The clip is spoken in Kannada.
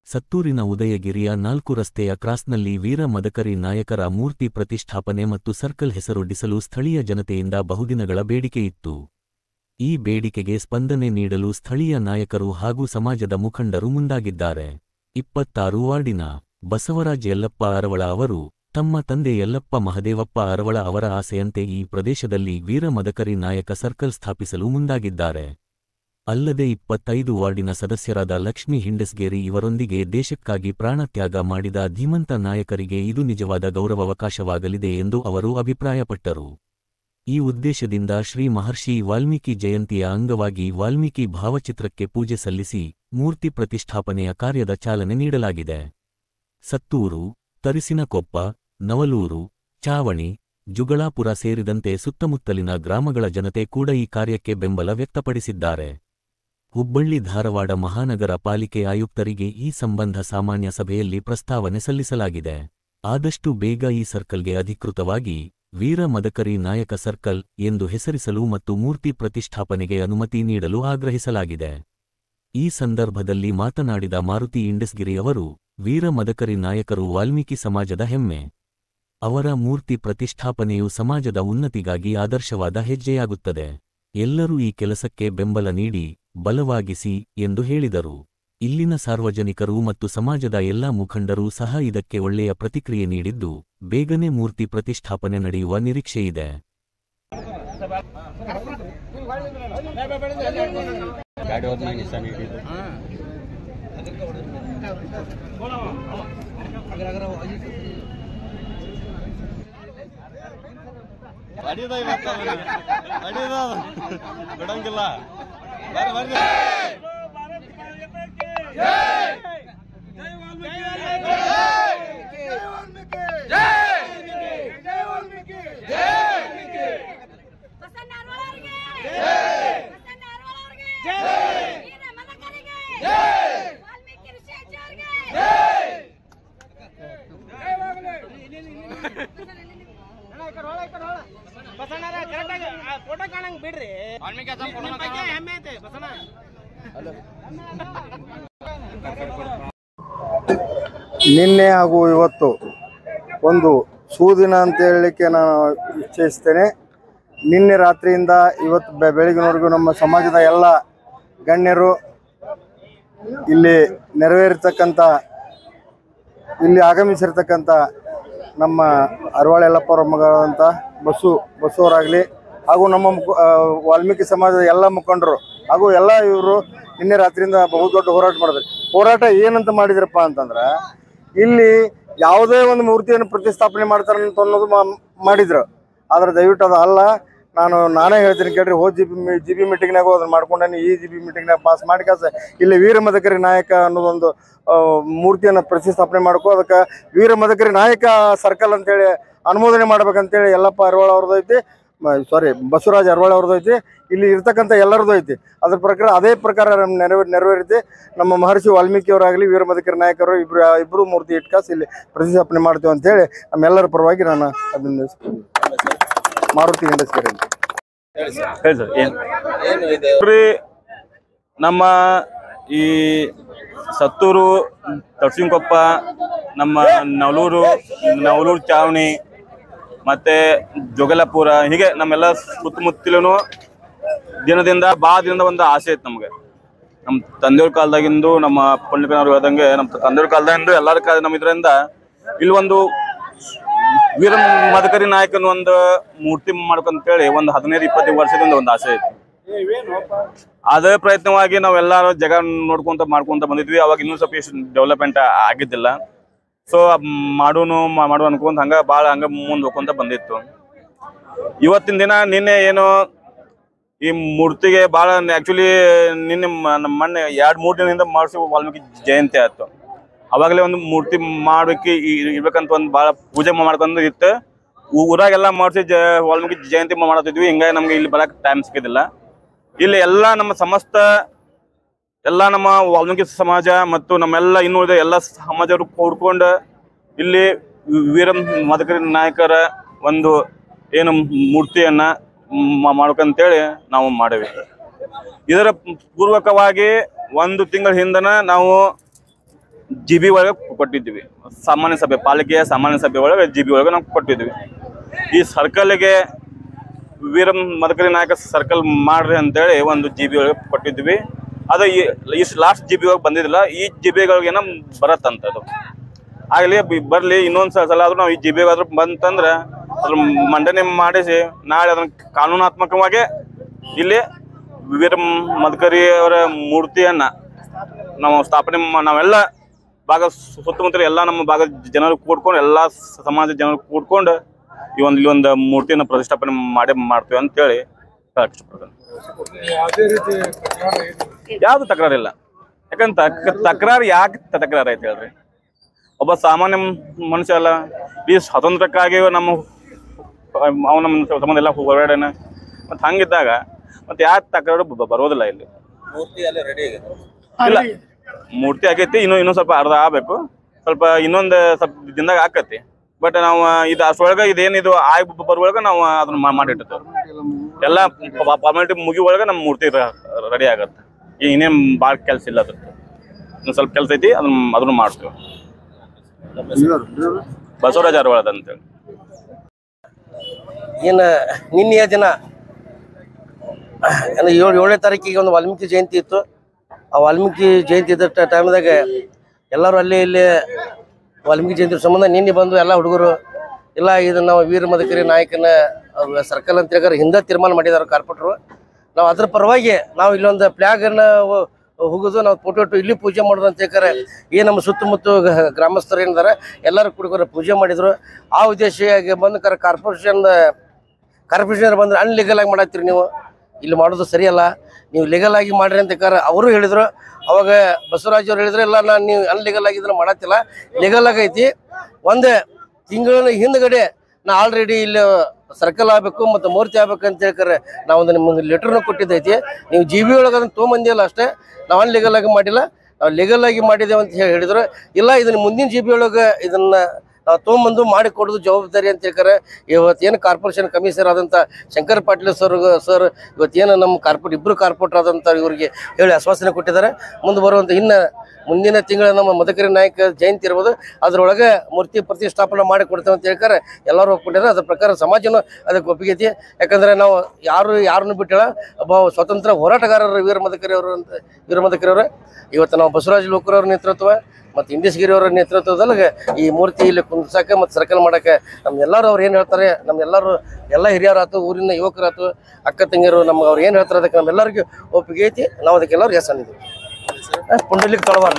ಸತ್ತೂರಿನ ಉದಯಗಿರಿಯ 4 ರಸ್ತೆಯ ಕ್ರಾಸ್ನಲ್ಲಿ ವೀರ ಮದಕರಿ ನಾಯಕರ ಮೂರ್ತಿ ಪ್ರತಿಷ್ಠಾಪನೆ ಮತ್ತು ಸರ್ಕಲ್ ಹೆಸರೊಡ್ಡಿಸಲು ಸ್ಥಳೀಯ ಜನತೆಯಿಂದ ಬಹುದಿನಗಳ ಬೇಡಿಕೆಯಿತ್ತು. ಈ ಬೇಡಿಕೆಗೆ ಸ್ಪಂದನೆ ನೀಡಲು ಸ್ಥಳೀಯ ನಾಯಕರು ಹಾಗೂ ಸಮಾಜದ ಮುಖಂಡರು ಮುಂದಾಗಿದ್ದಾರೆ. 26 ವಾರ್ಡಿನ ಬಸವರಾಜ್ ಯಲ್ಲಪ್ಪ ಅರವಳ ಅವರು ತಮ್ಮ ತಂದೆ ಯಲ್ಲಪ್ಪ ಮಹದೇವಪ್ಪ ಅರವಳ ಅವರ ಆಸೆಯಂತೆ ಈ ಪ್ರದೇಶದಲ್ಲಿ ವೀರ ಮದಕರಿ ನಾಯಕ ಸರ್ಕಲ್ ಸ್ಥಾಪಿಸಲು ಮುಂದಾಗಿದ್ದಾರೆ. ಅಲ್ಲದೆ 25 ವಾರ್ಡಿನ ಸದಸ್ಯರಾದ ಲಕ್ಷ್ಮೀ ಹಿಂಡಸ್ಗೇರಿ ಇವರೊಂದಿಗೆ ದೇಶಕ್ಕಾಗಿ ಪ್ರಾಣತ್ಯಾಗ ಮಾಡಿದ ಧೀಮಂತ ನಾಯಕರಿಗೆ ಇದು ನಿಜವಾದ ಗೌರವಾವಕಾಶವಾಗಲಿದೆ ಎಂದು ಅವರು ಅಭಿಪ್ರಾಯಪಟ್ಟರು. ಈ ಉದ್ದೇಶದಿಂದ ಶ್ರೀ ಮಹರ್ಷಿ ವಾಲ್ಮೀಕಿ ಜಯಂತಿಯ ಅಂಗವಾಗಿ ವಾಲ್ಮೀಕಿ ಭಾವಚಿತ್ರಕ್ಕೆ ಪೂಜೆ ಸಲ್ಲಿಸಿ ಮೂರ್ತಿ ಪ್ರತಿಷ್ಠಾಪನೆಯ ಕಾರ್ಯದ ಚಾಲನೆ ನೀಡಲಾಗಿದೆ. ಸತ್ತೂರು, ತರಿಸಿನಕೊಪ್ಪ, ನವಲೂರು, ಚಾವಣಿ, ಜುಗಳಾಪುರ ಸೇರಿದಂತೆ ಸುತ್ತಮುತ್ತಲಿನ ಗ್ರಾಮಗಳ ಜನತೆ ಕೂಡ ಈ ಕಾರ್ಯಕ್ಕೆ ಬೆಂಬಲ ವ್ಯಕ್ತಪಡಿಸಿದ್ದಾರೆ. ಹುಬ್ಬಳ್ಳಿ ಧಾರವಾಡ ಮಹಾನಗರ ಪಾಲಿಕೆ ಆಯುಕ್ತರಿಗೆ ಈ ಸಂಬಂಧ ಸಾಮಾನ್ಯ ಸಭೆಯಲ್ಲಿ ಪ್ರಸ್ತಾವನೆ ಸಲ್ಲಿಸಲಾಗಿದೆ. ಆದಷ್ಟು ಬೇಗ ಈ ಸರ್ಕಲ್ಗೆ ಅಧಿಕೃತವಾಗಿ ವೀರ ಮದಕರಿ ನಾಯಕ ಸರ್ಕಲ್ ಎಂದು ಹೆಸರಿಸಲು ಮತ್ತು ಮೂರ್ತಿ ಪ್ರತಿಷ್ಠಾಪನೆಗೆ ಅನುಮತಿ ನೀಡಲು ಆಗ್ರಹಿಸಲಾಗಿದೆ. ಈ ಸಂದರ್ಭದಲ್ಲಿ ಮಾತನಾಡಿದ ಮಾರುತಿ ಇಂಡಸ್ಗಿರಿ ಅವರು, ವೀರ ಮದಕರಿ ನಾಯಕರು ವಾಲ್ಮೀಕಿ ಸಮಾಜದ ಹೆಮ್ಮೆ. ಅವರ ಮೂರ್ತಿ ಪ್ರತಿಷ್ಠಾಪನೆಯು ಸಮಾಜದ ಉನ್ನತಿಗಾಗಿ ಆದರ್ಶವಾದ ಹೆಜ್ಜೆಯಾಗುತ್ತದೆ. ಎಲ್ಲರೂ ಈ ಕೆಲಸಕ್ಕೆ ಬೆಂಬಲ ನೀಡಿ ಬಲವಾಗಿಸಿ ಎಂದು ಹೇಳಿದರು. ಇಲ್ಲಿನ ಸಾರ್ವಜನಿಕರು ಮತ್ತು ಸಮಾಜದ ಎಲ್ಲಾ ಮುಖಂಡರೂ ಸಹ ಇದಕ್ಕೆ ಒಳ್ಳೆಯ ಪ್ರತಿಕ್ರಿಯೆ ನೀಡಿದ್ದು, ಬೇಗನೆ ಮೂರ್ತಿ ಪ್ರತಿಷ್ಠಾಪನೆ ನಡೆಯುವ ನಿರೀಕ್ಷೆಯಿದೆ. ಬಿಡಂಗಿಲ್ಲ. ನಿನ್ನೆ ಹಾಗೂ ಇವತ್ತು ಒಂದು ಸೂದಿನ ಅಂತ ಹೇಳಲಿಕ್ಕೆ ನಾನು ಇಚ್ಛಿಸ್ತೇನೆ. ನಿನ್ನೆ ರಾತ್ರಿಯಿಂದ ಇವತ್ತು ಬೆಳಗಿನವರೆಗೂ ನಮ್ಮ ಸಮಾಜದ ಎಲ್ಲ ಗಣ್ಯರು ಇಲ್ಲಿ ಇಲ್ಲಿ ಆಗಮಿಸಿರ್ತಕ್ಕಂಥ ನಮ್ಮ ಅರವಾಳ ಯಲ್ಲಪ್ಪರ ಮಗಳಂತ ಬಸವರಾಗಲಿ ಹಾಗೂ ನಮ್ಮ ವಾಲ್ಮೀಕಿ ಸಮಾಜದ ಎಲ್ಲ ಮುಖಂಡರು ಹಾಗೂ ಎಲ್ಲ ಇವರು ನಿನ್ನೆ ರಾತ್ರಿಯಿಂದ ಬಹುದೊಡ್ಡ ಹೋರಾಟ ಮಾಡಿದ್ರು. ಹೋರಾಟ ಏನಂತ ಮಾಡಿದ್ರಪ್ಪ ಅಂತಂದ್ರೆ, ಇಲ್ಲಿ ಯಾವುದೇ ಒಂದು ಮೂರ್ತಿಯನ್ನು ಪ್ರತಿಷ್ಠಾಪನೆ ಮಾಡ್ತಾರೆ ಅಂತ ಅನ್ನೋದು ಮಾಡಿದ್ರು. ಆದರೆ ದಯವಿಟ್ಟು ಅದು ಅಲ್ಲ. ನಾನೇ ಹೇಳ್ತೀನಿ ಕೇಳ್ರಿ, ಜಿ ಬಿ ಮೀಟಿಂಗ್ನಾಗೂ ಅದನ್ನು ಮಾಡ್ಕೊಂಡೇನೆ. ಈ ಜಿ ಬಿ ಮೀಟಿಂಗ್ನಾಗ ಪಾಸ್ ಮಾಡಿ ಇಲ್ಲಿ ವೀರ ಮದಕರಿ ನಾಯಕ ಅನ್ನೋದೊಂದು ಮೂರ್ತಿಯನ್ನು ಪ್ರತಿಷ್ಠಾಪನೆ ಮಾಡ್ಕೋ, ಅದಕ್ಕೆ ವೀರ ಮದಕರಿ ನಾಯಕ ಸರ್ಕಲ್ ಅಂತೇಳಿ ಅನುಮೋದನೆ ಮಾಡ್ಬೇಕಂತೇಳಿ ಯಲ್ಲಪ್ಪ ಅರವಾಳ ಅವ್ರದ್ದು ಐತಿ, ಬಸವರಾಜ್ ಅರವಾಳ ಅವ್ರದ್ದು ಐತಿ, ಇಲ್ಲಿ ಇರ್ತಕ್ಕಂಥ ಎಲ್ಲರದ್ದು ಐತಿ. ಅದ್ರ ಪ್ರಕಾರ ಅದೇ ಪ್ರಕಾರ ನೆರವೇರಿತಿ. ನಮ್ಮ ಮಹರ್ಷಿ ವಾಲ್ಮೀಕಿ ಅವರಾಗಲಿ ವೀರ ಮದಕರಿ ನಾಯಕರು ಇಬ್ಬರು ಮೂರ್ತಿ ಇಟ್ಕಾಸಿ ಇಲ್ಲಿ ಪ್ರತಿಷ್ಠಾಪನೆ ಮಾಡ್ತೇವೆ ಅಂತೇಳಿ ನಮ್ಮೆಲ್ಲರ ಪರವಾಗಿ ನಾನು ಅಭಿನಂದಿಸ್ತೀನಿ. ಮಾರುತಿ ಇಂಡಸ್ಟ್ರಿ ಅಂತ ನಮ್ಮ ಈ ಸತ್ತೂರು, ತರ್ಸಿನಕೊಪ್ಪ, ನಮ್ಮ ನವಲೂರು ಚಾವಣಿ ಮತ್ತೆ ಜೋಗಲಾಪುರ, ಹೀಗೆ ನಮ್ಮೆಲ್ಲ ಸುತ್ತಮುತ್ತಲೂ ದಿನದಿಂದ ಒಂದು ಆಸೆ ಇತ್ತು ನಮಗೆ. ನಮ್ಮ ತಂದೆಯವ್ರ ಕಾಲದಾಗಿಂದು, ನಮ್ಮ ಪಂಡಿತನವ್ರು ಹೇಳ್ದಂಗೆ ನಮ್ಮ ತಂದೆಯವ್ರ ಕಾಲದಾಗಿಂದು ಎಲ್ಲರ ಕಾಲ ನಮ್ಮ ಇದರಿಂದ ಇಲ್ಲಿ ಒಂದು ವೀರ ಮದಕರಿ ನಾಯಕನ ಒಂದು ಮೂರ್ತಿ ಮಾಡ್ಬೇಕಂತೇಳಿ ಒಂದು 15-20 ವರ್ಷದಿಂದ ಒಂದು ಆಸೆ ಇತ್ತು. ಅದೇ ಪ್ರಯತ್ನವಾಗಿ ನಾವೆಲ್ಲರೂ ಜಾಗ ಮಾಡ್ಕೊಂತ ಬಂದಿದ್ವಿ. ಅವಾಗ ಇನ್ನೂ ಸ್ವಲ್ಪ ಎಷ್ಟು ಡೆವಲಪ್ಮೆಂಟ್ ಆಗಿದ್ದಿಲ್ಲ. ಸೊ ಮಾಡು ಅನ್ಕೊಂತ ಹಂಗ ಮುಂದೆ ಹೋಗ್ಕೊಂತ ಬಂದಿತ್ತು. ಇವತ್ತಿನ ದಿನ ನಿನ್ನೆ ಏನು ಈ ಮೂರ್ತಿಗೆ ಭಾಳ ಆ್ಯಕ್ಚುಲಿ ನಿನ್ನೆ ಮೊನ್ನೆ 2-3 ದಿನದಿಂದ ಮಾಡಿಸಿ ವಾಲ್ಮೀಕಿ ಜಯಂತಿ ಆಯ್ತು. ಅವಾಗಲೇ ಒಂದು ಮೂರ್ತಿ ಮಾಡ್ಬೇಕು ಇರ್ಬೇಕಂತ ಒಂದು ಭಾಳ ಪೂಜೆ ಮಾಡ್ಕೊಂಡು ಇತ್ತು. ಊರಾಗೆಲ್ಲ ಮಾಡಿಸಿ ವಾಲ್ಮೀಕಿ ಜಯಂತಿ ಮಾಡತ್ತಿದ್ವಿ. ಹಿಂಗಾಗಿ ನಮ್ಗೆ ಇಲ್ಲಿ ಬರಕ್ಕೆ ಟೈಮ್ ಸಿಕ್ಕಿದಿಲ್ಲ. ಇಲ್ಲಿ ಎಲ್ಲ ನಮ್ಮ ಸಮಸ್ತ ಎಲ್ಲ ನಮ್ಮ ವಾಲ್ಮೀಕಿ ಸಮಾಜ ಮತ್ತು ನಮ್ಮೆಲ್ಲ ಇನ್ನುಳಿದ ಎಲ್ಲ ಸಮಾಜರು ಕೂಡ್ಕೊಂಡು ಇಲ್ಲಿ ವೀರ ಮದಕರಿ ನಾಯಕರ ಒಂದು ಏನು ಮೂರ್ತಿಯನ್ನು ಮಾಡ್ಬೇಕಂತೇಳಿ ನಾವು ಮಾಡೇವಿ. ಇದರ ಪೂರ್ವಕವಾಗಿ 1 ತಿಂಗಳ ಹಿಂದನ ನಾವು GB ಒಳಗೆ ಕೊಟ್ಟಿದ್ವಿ. ಸಾಮಾನ್ಯ ಸಭೆ, ಪಾಲಿಕೆಯ ಸಾಮಾನ್ಯ ಸಭೆ ಒಳಗೆ GB ಒಳಗೆ ನಾವು ಕೊಟ್ಟಿದ್ವಿ. ಈ ಸರ್ಕಲ್ಗೆ ವೀರ ಮದಕರಿ ನಾಯಕ ಸರ್ಕಲ್ ಮಾಡ್ರಿ ಅಂತೇಳಿ ಒಂದು GB ಒಳಗೆ ಕೊಟ್ಟಿದ್ವಿ. ಅದು ಈ ಲಾಸ್ಟ್ GB ಒಳಗೆ ಬಂದಿದ್ದಿಲ್ಲ. ಈ GB ಗಳಿಗೇನ ಬರತ್ತಂತದು. ಆಗಲಿ ಬರಲಿ, ಇನ್ನೊಂದು ಸಲ ಆದ್ರೂ ನಾವು ಈ GB ಆದ್ರೂ ಬಂತಂದ್ರೆ ಅದ್ರ ಮಂಡನೆ ಮಾಡಿಸಿ ನಾಳೆ ಅದನ್ನ ಕಾನೂನಾತ್ಮಕವಾಗಿ ಇಲ್ಲಿ ವೀರ ಮದಕರಿ ಅವರ ಮೂರ್ತಿಯನ್ನ ನಾವು ಸ್ಥಾಪನೆ ನಾವೆಲ್ಲ ಭಾಗ ಸುತ್ತಮುತ್ತಲ ಎಲ್ಲ ನಮ್ಮ ಭಾಗದ ಜನರು ಕೂಡ್ಕೊಂಡು ಎಲ್ಲ ಸಮಾಜದ ಜನರು ಕೂಡ್ಕೊಂಡು ಇಲ್ಲಿ ಒಂದು ಮೂರ್ತಿಯನ್ನು ಪ್ರತಿಷ್ಠಾಪನೆ ಮಾಡ್ತೀವಿ ಅಂತೇಳಿ ಯಾವ್ದು ತಕರಾರಿಲ್ಲ. ಯಾಕಂತ ತಕರಾರು ಯಾಕೆ ತಕರಾರು ಐತೆ ಹೇಳ್ರಿ? ಒಬ್ಬ ಸಾಮಾನ್ಯ ಮನುಷ್ಯ ಅಲ್ಲ, ಈ ಸ್ವಾತಂತ್ರ್ಯಕ್ಕಾಗಿ ನಮ್ಮ ಸಂಬಂಧ ಎಲ್ಲ ಹೊರಗಡೆನ. ಮತ್ತೆ ಹಂಗಿದ್ದಾಗ ಮತ್ತೆ ಯಾಕೆ ತಕರಾರು ಬರೋದಿಲ್ಲ ಇಲ್ಲಿ. ಇಲ್ಲ, ಮೂರ್ತಿ ಆಗೈತಿ, ಇನ್ನೊಂದ್ ಸ್ವಲ್ಪ ಅರ್ಧ ಆಗ್ಬೇಕು, ಸ್ವಲ್ಪ ಇನ್ನೊಂದು ಸ್ವಲ್ಪ ದಿನದಾಗ ಆಕತಿ. ಬಟ್ ನಾವು ಇದು ಅಷ್ಟೊಳಗೆ ಇದೇನಿದು ಆಗಿ ಬರುವಾಗ ನಾವು ಅದನ್ನ ಮಾಡಿಟ್ಟಿರ್ತೇವೆ. ಎಲ್ಲ ಫಾರ್ಮಾಲಿಟಿ ಮುಗಿ ಒಳಗೆ ನಮ್ಮ ಮೂರ್ತಿ ರೆಡಿ ಆಗತ್ತೆ. ಈಗ ಇನ್ನೇನು ಭಾಳ ಕೆಲಸ ಇಲ್ಲ, ಅದ್ರ ಇನ್ನೊಂದು ಸ್ವಲ್ಪ ಕೆಲಸ ಐತಿ, ಅದನ್ನ ಮಾಡ್ತೀವಿ. ಬಸವರಾಜ ಅರವಾಳದ ಅಂತೇಳಿ. ಏನು ನಿನ್ನೆಯ ದಿನ 7ನೇ ತಾರೀಕಿಗೆ ಒಂದು ವಾಲ್ಮೀಕಿ ಜಯಂತಿ ಇತ್ತು. ಆ ವಾಲ್ಮೀಕಿ ಜಯಂತಿ ಇದ್ದ ಟೈಮ್ದಾಗ ಎಲ್ಲರೂ ಅಲ್ಲಿ ಇಲ್ಲಿ ವಾಲ್ಮೀಕಿ ಜಯಂತಿ ಸಂಬಂಧ ನಿನ್ನೆ ಬಂದು ಎಲ್ಲ ಹುಡುಗರು ಇಲ್ಲ ಇದನ್ನು ನಾವು ವೀರ ಮದಕರಿ ನಾಯಕನ ಸರ್ಕಲ್ ಅಂತ ಹೇಳಿದ್ರೆ ಹಿಂದೆ ತೀರ್ಮಾನ ಮಾಡಿದಾರೆ ಕಾರ್ಪೊರೇಟ್ರು. ನಾವು ಅದ್ರ ಪರವಾಗಿ ನಾವು ಇಲ್ಲೊಂದು ಫ್ಲ್ಯಾಗನ್ನು ಹೋಗೋದು, ನಾವು ಫೋಟೋ ಇಟ್ಟು ಇಲ್ಲಿ ಪೂಜೆ ಮಾಡೋದು ಅಂತ ಹೇಳ್ತಾರೆ. ಏನು ನಮ್ಮ ಸುತ್ತಮುತ್ತ ಗ್ರಾಮಸ್ಥರು ಏನಿದ್ದಾರೆ ಎಲ್ಲರೂ ಕುಡುಗರು ಪೂಜೆ ಮಾಡಿದರು. ಆ ಉದ್ದೇಶವಾಗಿ ಬಂದು ಕಾರ್ಪೊರೇಷನ್ ಬಂದ್ರೆ ಅನ್ಲೀಗಲ್ ಆಗಿ ಮಾಡತ್ತೀರಿ ನೀವು, ಇಲ್ಲಿ ಮಾಡೋದು ಸರಿಯಲ್ಲ, ನೀವು ಲೀಗಲ್ ಆಗಿ ಮಾಡ್ರಿ ಅಂತ ಅವರು ಹೇಳಿದರು. ಅವಾಗ ಬಸವರಾಜ್ ಅವ್ರು ಹೇಳಿದ್ರು ಇಲ್ಲ ನಾನು ನೀವು ಅನ್ಲೀಗಲ್ ಆಗಿ ಇದನ್ನು ಮಾಡತ್ತಿಲ್ಲ, ಲೀಗಲ್ ಆಗೈತಿ. ಒಂದು ತಿಂಗಳ ಹಿಂದ್ಗಡೆ ನಾ ಆಲ್ರೆಡಿ ಇಲ್ಲಿ ಸರ್ಕಲ್ ಆಗಬೇಕು ಮತ್ತು ಮೂರ್ತಿ ಆಗ್ಬೇಕು ಅಂತ ಹೇಳ್ತಾರೆ ನಾವೊಂದು ನಿಮ್ಗೆ ಲೆಟರ್ನು ಕೊಟ್ಟಿದ್ದೈತಿ. ನೀವು GB ಒಳಗೆ ಅದನ್ನು ತೊಗೊಂಬಂದಿಲ್ಲ ಅಷ್ಟೇ, ನಾವು ಅನ್ಲೀಗಲ್ ಆಗಿ ಮಾಡಿಲ್ಲ, ನಾವು ಲೀಗಲ್ ಆಗಿ ಮಾಡಿದ್ದೇವೆ ಅಂತ ಹೇಳಿದ್ರು. ಇಲ್ಲ ಇದನ್ನು ಮುಂದಿನ GB ಒಳಗೆ ಇದನ್ನು ನಾವು ತೊಗೊಂಬಂದು ಮಾಡಿ ಕೊಡೋದು ಜವಾಬ್ದಾರಿ ಅಂತ ಹೇಳ್ತಾರೆ. ಇವತ್ತೇನು ಕಾರ್ಪೊರೇಷನ್ ಕಮಿಷನರ್ ಆದಂಥ ಶಂಕರ್ ಪಾಟೀಲ್ ಸರ್ ಇವತ್ತೇನು ನಮ್ಮ ಇಬ್ಬರು ಕಾರ್ಪೊರೇಟರ್ ಆದಂಥ ಇವರಿಗೆ ಹೇಳಿ ಆಶ್ವಾಸನೆ ಕೊಟ್ಟಿದ್ದಾರೆ. ಮುಂದೆ ಬರುವಂಥ ಮುಂದಿನ ತಿಂಗಳ ನಮ್ಮ ಮದಕರಿ ನಾಯಕ ಜಯಂತಿ ಇರ್ಬೋದು, ಅದರೊಳಗೆ ಮೂರ್ತಿ ಪ್ರತಿಷ್ಠಾಪನೆ ಮಾಡಿ ಕೊಡ್ತೇವೆ ಅಂತ ಹೇಳ್ತಾರೆ. ಎಲ್ಲರೂ ಒಪ್ಕೊಂಡಿದ್ದಾರೆ. ಅದ್ರ ಪ್ರಕಾರ ಸಮಾಜನೂ ಅದಕ್ಕೆ ಒಪ್ಪಿಗೆ. ಯಾಕಂದರೆ ನಾವು ಯಾರನ್ನು ಬಿಟ್ಟಿಲ್ಲ, ಒಬ್ಬ ಸ್ವತಂತ್ರ ಹೋರಾಟಗಾರರು ವೀರ ಮದಕರಿ ಅವರು. ಇವತ್ತು ನಾವು ಬಸವರಾಜ ಲೋಕರವ್ರ ನೇತೃತ್ವ ಮತ್ತು ಇಂದೇಶ್ಗಿರಿ ಅವರ ನೇತೃತ್ವದಲ್ಲಿ ಈ ಮೂರ್ತಿ ಇಲ್ಲಿ ಕುಂದ್ಸಕ್ಕೆ ಮತ್ತು ಸರ್ಕಲ್ ಮಾಡೋಕ್ಕೆ ನಮ್ಮೆಲ್ಲರೂ ಅವ್ರು ಏನು ಹೇಳ್ತಾರೆ, ಎಲ್ಲ ಹಿರಿಯರಾಯ್ತು, ಊರಿನ ಯುವಕರಾಯ್ತು, ಅಕ್ಕ ತಂಗಿಯರು ಅವ್ರು ಏನು ಹೇಳ್ತಾರೆ ಅದಕ್ಕೆ ನಮ್ಮೆಲ್ಲರಿಗೂ ಒಪ್ಪಿಗೆ ಐತಿ. ನಾವು ಅದಕ್ಕೆಲ್ಲರೂ ಎಸ್ ಅಂದಿದ್ದೀವಿ. ಪುಂಡಲಿಕ್ ತಳವಾರ.